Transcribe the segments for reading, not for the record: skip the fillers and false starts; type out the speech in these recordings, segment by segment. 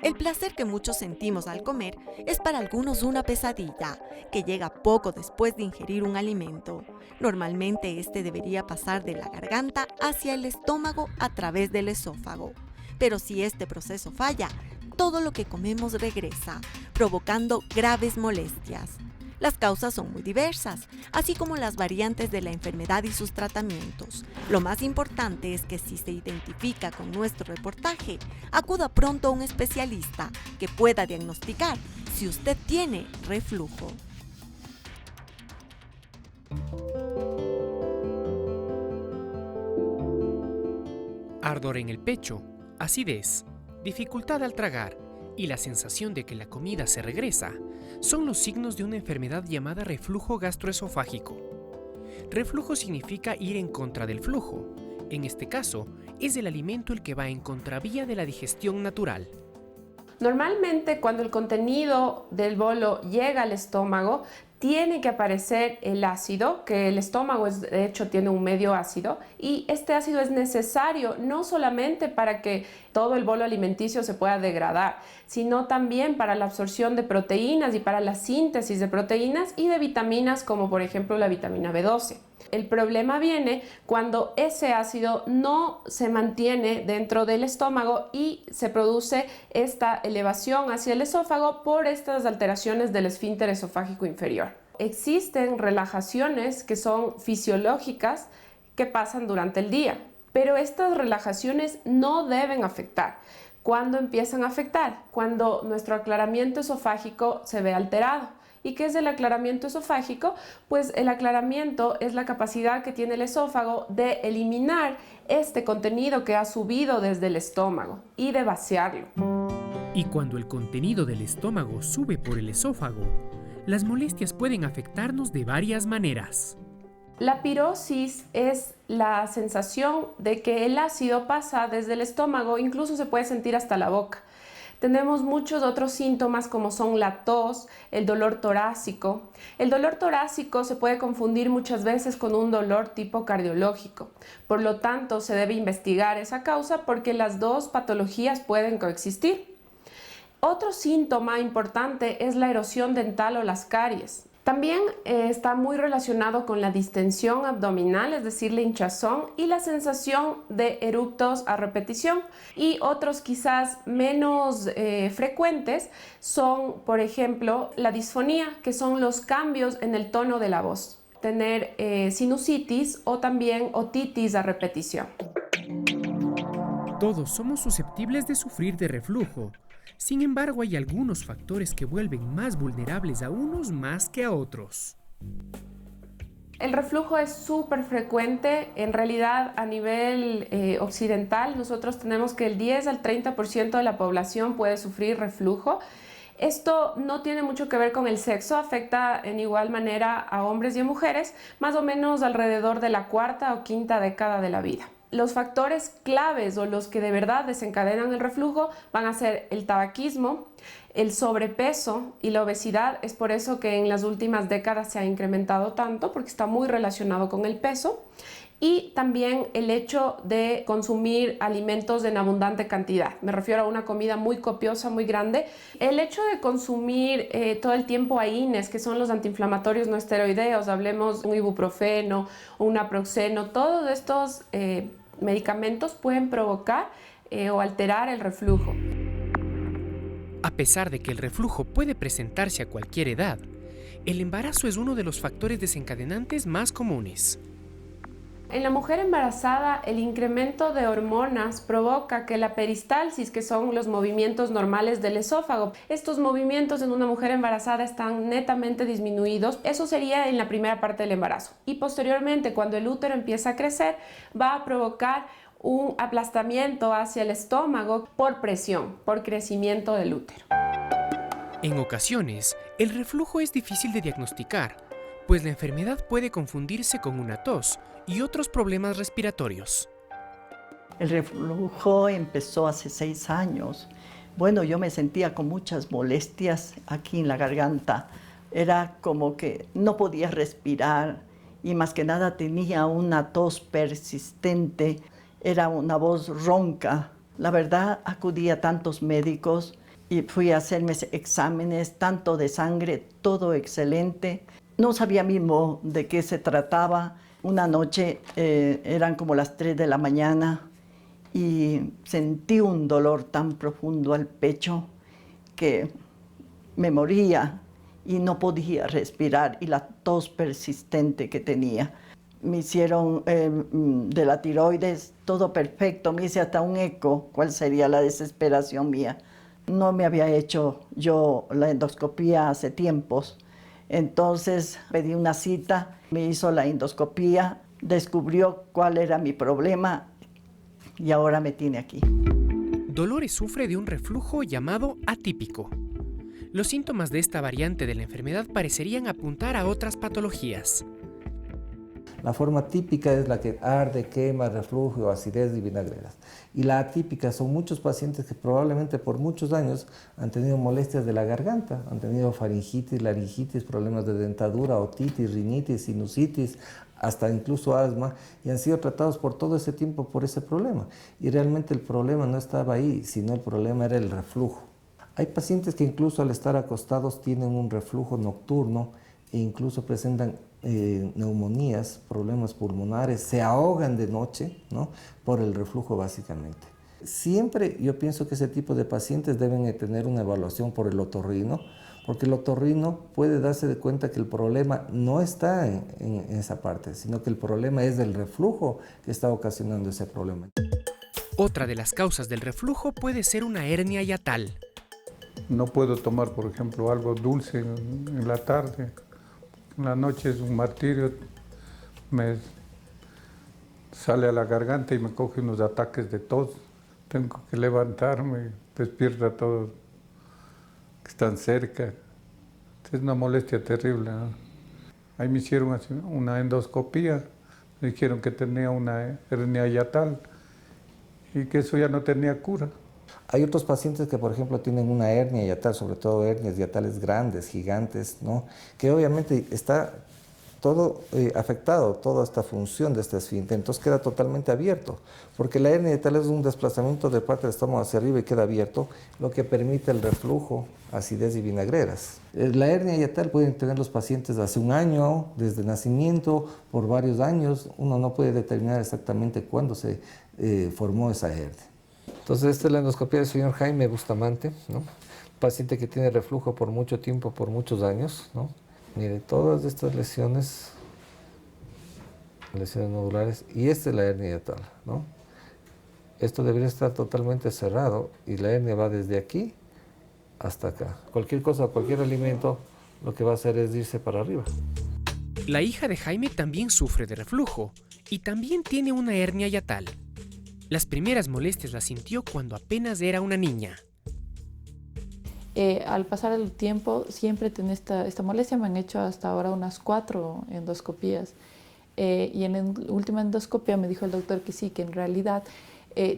El placer que muchos sentimos al comer es para algunos una pesadilla, que llega poco después de ingerir un alimento. Normalmente este debería pasar de la garganta hacia el estómago a través del esófago. Pero si este proceso falla, todo lo que comemos regresa, provocando graves molestias. Las causas son muy diversas, así como las variantes de la enfermedad y sus tratamientos. Lo más importante es que si se identifica con nuestro reportaje, acuda pronto a un especialista que pueda diagnosticar si usted tiene reflujo. Ardor en el pecho, acidez, dificultad al tragar y la sensación de que la comida se regresa son los signos de una enfermedad llamada reflujo gastroesofágico. Reflujo significa ir en contra del flujo. En este caso, es el alimento el que va en contravía de la digestión natural. Normalmente, cuando el contenido del bolo llega al estómago, tiene que aparecer el ácido, que el estómago de hecho tiene un medio ácido, y este ácido es necesario no solamente para que todo el bolo alimenticio se pueda degradar, sino también para la absorción de proteínas y para la síntesis de proteínas y de vitaminas, como por ejemplo la vitamina B12. El problema viene cuando ese ácido no se mantiene dentro del estómago y se produce esta elevación hacia el esófago por estas alteraciones del esfínter esofágico inferior. Existen relajaciones que son fisiológicas que pasan durante el día, pero estas relajaciones no deben afectar. ¿Cuándo empiezan a afectar? Cuando nuestro aclaramiento esofágico se ve alterado. ¿Y qué es el aclaramiento esofágico? Pues el aclaramiento es la capacidad que tiene el esófago de eliminar este contenido que ha subido desde el estómago y de vaciarlo. Y cuando el contenido del estómago sube por el esófago, las molestias pueden afectarnos de varias maneras. La pirosis es la sensación de que el ácido pasa desde el estómago, incluso se puede sentir hasta la boca. Tenemos muchos otros síntomas como son la tos, el dolor torácico. El dolor torácico se puede confundir muchas veces con un dolor tipo cardiológico. Por lo tanto, se debe investigar esa causa porque las dos patologías pueden coexistir. Otro síntoma importante es la erosión dental o las caries. También está muy relacionado con la distensión abdominal, es decir, la hinchazón y la sensación de eructos a repetición. Y otros quizás menos frecuentes son, por ejemplo, la disfonía, que son los cambios en el tono de la voz. Tener sinusitis o también otitis a repetición. Todos somos susceptibles de sufrir de reflujo. Sin embargo, hay algunos factores que vuelven más vulnerables a unos más que a otros. El reflujo es súper frecuente. En realidad, a nivel occidental, nosotros tenemos que el 10 al 30% de la población puede sufrir reflujo. Esto no tiene mucho que ver con el sexo, afecta en igual manera a hombres y a mujeres, más o menos alrededor de la cuarta o quinta década de la vida. Los factores claves o los que de verdad desencadenan el reflujo van a ser el tabaquismo, el sobrepeso y la obesidad. Es por eso que en las últimas décadas se ha incrementado tanto, porque está muy relacionado con el peso. Y también el hecho de consumir alimentos en abundante cantidad. Me refiero a una comida muy copiosa, muy grande. El hecho de consumir todo el tiempo AINES, que son los antiinflamatorios no esteroideos, hablemos de un ibuprofeno, un naproxeno, todos estos medicamentos pueden provocar o alterar el reflujo. A pesar de que el reflujo puede presentarse a cualquier edad, el embarazo es uno de los factores desencadenantes más comunes. En la mujer embarazada, el incremento de hormonas provoca que la peristalsis, que son los movimientos normales del esófago, estos movimientos en una mujer embarazada están netamente disminuidos. Eso sería en la primera parte del embarazo. Y posteriormente, cuando el útero empieza a crecer, va a provocar un aplastamiento hacia el estómago por presión, por crecimiento del útero. En ocasiones, el reflujo es difícil de diagnosticar, pues la enfermedad puede confundirse con una tos y otros problemas respiratorios. El reflujo empezó hace 6 años. Bueno, yo me sentía con muchas molestias aquí en la garganta. Era como que no podía respirar y más que nada tenía una tos persistente. Era una voz ronca. La verdad, acudí a tantos médicos y fui a hacerme exámenes, tanto de sangre, todo excelente. No sabía mismo de qué se trataba. Una noche eran como las 3 de la mañana y sentí un dolor tan profundo al pecho que me moría y no podía respirar, y la tos persistente que tenía. Me hicieron de la tiroides, todo perfecto, me hice hasta un eco, cuál sería la desesperación mía. No me había hecho yo la endoscopía hace tiempos, entonces pedí una cita, me hizo la endoscopía, descubrió cuál era mi problema y ahora me tiene aquí. Dolores sufre de un reflujo llamado atípico. Los síntomas de esta variante de la enfermedad parecerían apuntar a otras patologías. La forma típica es la que arde, quema, reflujo, acidez y vinagreras. Y la atípica son muchos pacientes que probablemente por muchos años han tenido molestias de la garganta, han tenido faringitis, laringitis, problemas de dentadura, otitis, rinitis, sinusitis, hasta incluso asma, y han sido tratados por todo ese tiempo por ese problema. Y realmente el problema no estaba ahí, sino el problema era el reflujo. Hay pacientes que incluso al estar acostados tienen un reflujo nocturno e incluso presentan neumonías, problemas pulmonares, se ahogan de noche, ¿no?, por el reflujo básicamente. Siempre yo pienso que ese tipo de pacientes deben tener una evaluación por el otorrino, porque el otorrino puede darse de cuenta que el problema no está en esa parte, sino que el problema es del reflujo que está ocasionando ese problema. Otra de las causas del reflujo puede ser una hernia hiatal. No puedo tomar, por ejemplo, algo dulce en la tarde. En la noche es un martirio, me sale a la garganta y me coge unos ataques de tos. Tengo que levantarme, despierta a todos que están cerca. Es una molestia terrible, ¿no? Ahí me hicieron una endoscopía, me dijeron que tenía una hernia hiatal y que eso ya no tenía cura. Hay otros pacientes que, por ejemplo, tienen una hernia hiatal, sobre todo hernias hiatales grandes, gigantes, ¿no?, que obviamente está todo afectado, toda esta función de este esfínter, entonces queda totalmente abierto, porque la hernia hiatal es un desplazamiento de parte del estómago hacia arriba y queda abierto, lo que permite el reflujo, acidez y vinagreras. La hernia hiatal pueden tener los pacientes hace un año, desde nacimiento, por varios años. Uno no puede determinar exactamente cuándo se formó esa hernia. Entonces, esta es la endoscopía del señor Jaime Bustamante, ¿no?, paciente que tiene reflujo por mucho tiempo, por muchos años, ¿no? Mire, todas estas lesiones nodulares, y esta es la hernia hiatal, ¿no? Esto debería estar totalmente cerrado y la hernia va desde aquí hasta acá. Cualquier cosa, cualquier alimento, lo que va a hacer es irse para arriba. La hija de Jaime también sufre de reflujo y también tiene una hernia hiatal. Las primeras molestias las sintió cuando apenas era una niña. Al pasar el tiempo siempre tenía esta molestia. Me han hecho hasta ahora unas 4 endoscopías. Y en la última endoscopia me dijo el doctor que sí, que en realidad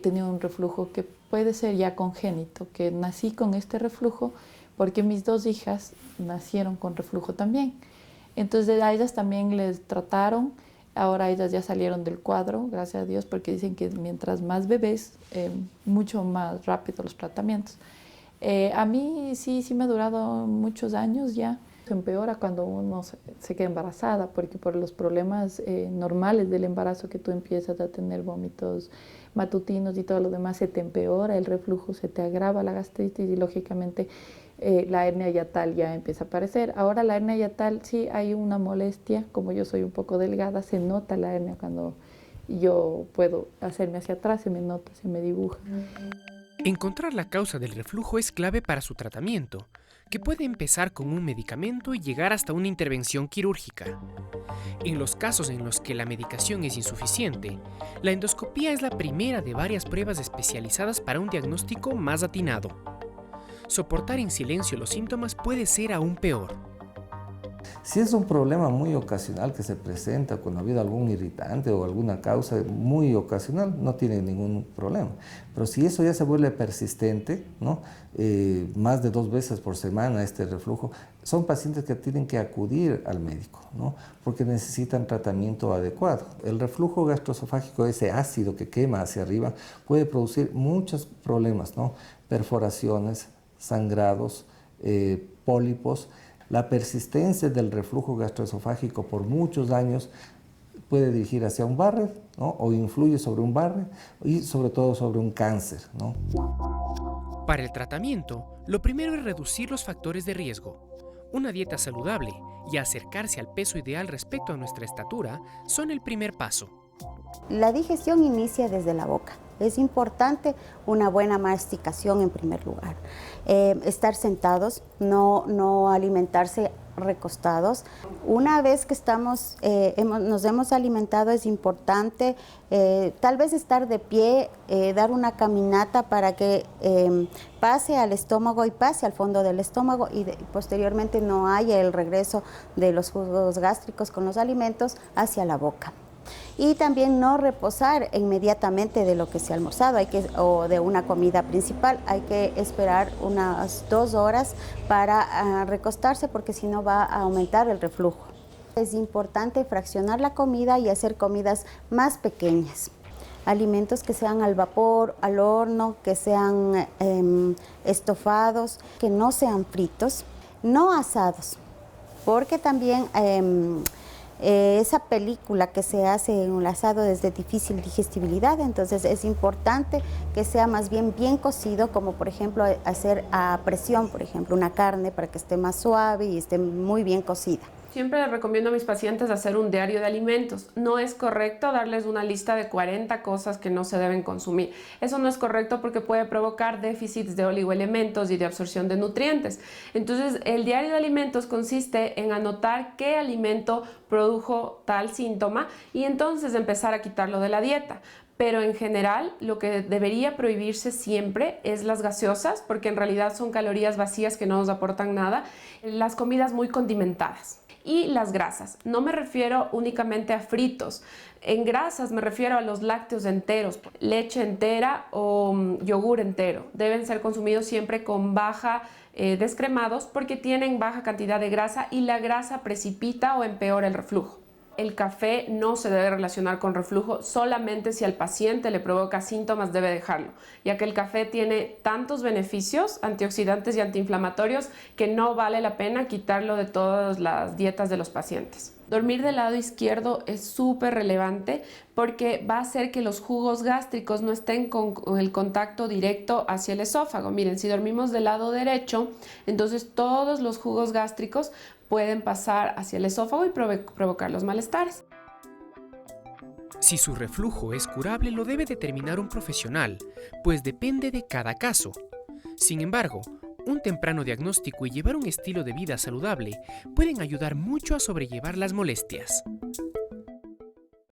tenía un reflujo que puede ser ya congénito, que nací con este reflujo porque mis 2 hijas nacieron con reflujo también. Entonces a ellas también les trataron. Ahora ellas ya salieron del cuadro, gracias a Dios, porque dicen que mientras más bebés, mucho más rápido los tratamientos. A mí sí me ha durado muchos años ya. Se empeora cuando uno se queda embarazada, porque por los problemas normales del embarazo, que tú empiezas a tener vómitos matutinos y todo lo demás, se te empeora el reflujo, se te agrava la gastritis y lógicamente la hernia hiatal ya empieza a aparecer. Ahora la hernia hiatal sí hay una molestia, como yo soy un poco delgada, se nota la hernia cuando yo puedo hacerme hacia atrás, se me nota, se me dibuja. Encontrar la causa del reflujo es clave para su tratamiento, que puede empezar con un medicamento y llegar hasta una intervención quirúrgica. En los casos en los que la medicación es insuficiente, la endoscopía es la primera de varias pruebas especializadas para un diagnóstico más atinado. Soportar en silencio los síntomas puede ser aún peor. Si es un problema muy ocasional que se presenta cuando ha habido algún irritante o alguna causa muy ocasional, no tiene ningún problema. Pero si eso ya se vuelve persistente, ¿no?, más de 2 veces por semana este reflujo, son pacientes que tienen que acudir al médico, ¿no?, porque necesitan tratamiento adecuado. El reflujo gastroesofágico, ese ácido que quema hacia arriba, puede producir muchos problemas, ¿no?, perforaciones, sangrados, pólipos. La persistencia del reflujo gastroesofágico por muchos años puede dirigir hacia un Barrett, ¿no? O influye sobre un Barrett y sobre todo sobre un cáncer, ¿no? Para el tratamiento, lo primero es reducir los factores de riesgo. Una dieta saludable y acercarse al peso ideal respecto a nuestra estatura son el primer paso. La digestión inicia desde la boca. Es importante una buena masticación en primer lugar. Estar sentados, no alimentarse recostados. Una vez que nos hemos alimentado, es importante tal vez estar de pie, dar una caminata para que pase al estómago y pase al fondo del estómago y posteriormente no haya el regreso de los jugos gástricos con los alimentos hacia la boca. Y también no reposar inmediatamente de lo que se ha almorzado o de una comida principal. Hay que esperar unas 2 horas para recostarse porque si no va a aumentar el reflujo. Es importante fraccionar la comida y hacer comidas más pequeñas. Alimentos que sean al vapor, al horno, que sean estofados, que no sean fritos, no asados, porque también esa película que se hace en un asado es de difícil digestibilidad, entonces es importante que sea más bien cocido, como por ejemplo hacer a presión, por ejemplo, una carne para que esté más suave y esté muy bien cocida. Siempre les recomiendo a mis pacientes hacer un diario de alimentos. No es correcto darles una lista de 40 cosas que no se deben consumir. Eso no es correcto porque puede provocar déficits de oligoelementos y de absorción de nutrientes. Entonces, el diario de alimentos consiste en anotar qué alimento produjo tal síntoma y entonces empezar a quitarlo de la dieta. Pero en general lo que debería prohibirse siempre es las gaseosas, porque en realidad son calorías vacías que no nos aportan nada, las comidas muy condimentadas. Y las grasas. No me refiero únicamente a fritos. En grasas me refiero a los lácteos enteros, leche entera o yogur entero. Deben ser consumidos siempre con baja descremados porque tienen baja cantidad de grasa y la grasa precipita o empeora el reflujo. El café no se debe relacionar con reflujo, solamente si al paciente le provoca síntomas debe dejarlo, ya que el café tiene tantos beneficios antioxidantes y antiinflamatorios que no vale la pena quitarlo de todas las dietas de los pacientes. Dormir del lado izquierdo es súper relevante porque va a hacer que los jugos gástricos no estén con el contacto directo hacia el esófago. Miren, si dormimos del lado derecho, entonces todos los jugos gástricos pueden pasar hacia el esófago y provocar los malestares. Si su reflujo es curable, lo debe determinar un profesional, pues depende de cada caso. Sin embargo, un temprano diagnóstico y llevar un estilo de vida saludable pueden ayudar mucho a sobrellevar las molestias.